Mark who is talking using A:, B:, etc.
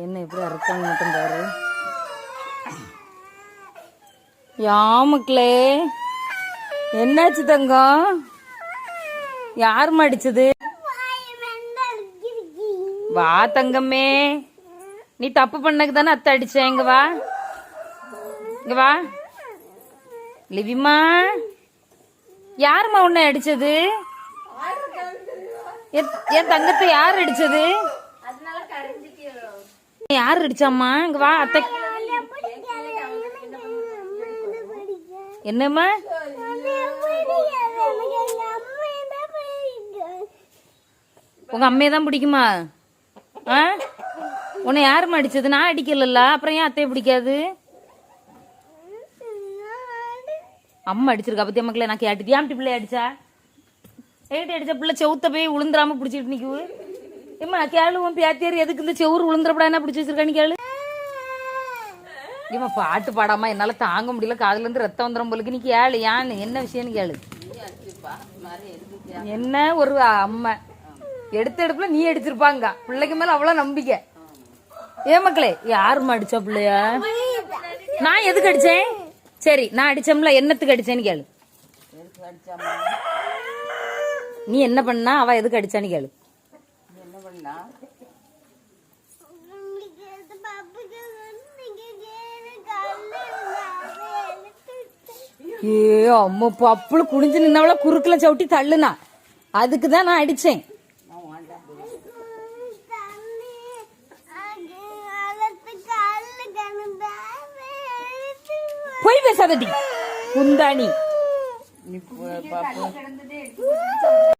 A: என்ன எப்படி அறுக்கான்னு மட்டும் பாரு. யாமுக்களே என்னாச்சு தங்கம்? யாருமா அடிச்சது? வா தங்கமே, நீ தப்பு பண்ணக்கு தானே அத்தை அடிச்சேன். இங்க வா, இங்க வா. லிவிமா, யாருமா உன்னை அடிச்சது? என் தங்கத்தை யார் அடிச்சது? யார் அடிச்சாம்மா? இங்க வா அத்தை. என்னம்மா? உங்க அம்மையை தான் பிடிக்குமா? உன்னை யாருமா அடிச்சது? நான் அடிக்கல, அப்புறம் ஏன் அத்தையை பிடிக்காது? அம்மா அடிச்சிருக்கா பத்தியா மக்களே? நான் கேட்டு ஏன் பிள்ளை அடிச்சா? ஏகிட்ட அடிச்சா பிள்ளை செவுத்த போய் உளுந்துராம பிடிச்சிட்டு நிக்குது. ஏமா கேளு, உன் பேத்தியார் எதுக்கு இந்த செவுறு உளுந்துறப்படா என்ன பிடிச்சி வச்சிருக்கான்னு கேளு. ஏமா பாட்டு பாடாம என்னால தாங்க முடியல, காதுல இருந்து ரத்தம் வந்துடும் போலுக்கு. நீ கேளு, யான்னு என்ன விஷயம்னு கேளு. என்ன ஒரு அம்மா எடுத்த எடுப்புல நீ அடிச்சிருப்பாங்க. பிள்ளைக்கு மேல அவ்வளவு நம்பிக்கை. ஏன் மக்களே, யாருமா அடிச்சா பிள்ளைய? நான் எதுக்கு அடிச்சேன்? சரி, நான் அடிச்சோம்ல, என்னத்துக்கு அடிச்சேன்னு கேளு. நீ என்ன பண்ணா? அவ எதுக்கு அடிச்சான்னு கேளு. ஏ அம்மா, பப்புளு குடிஞ்சு நின்னவள குறுக்குல சவுட்டி தள்ளுனா, அதுக்குதான் நான் அடிச்சேன். போய் பேசாதடி குந்தாணி.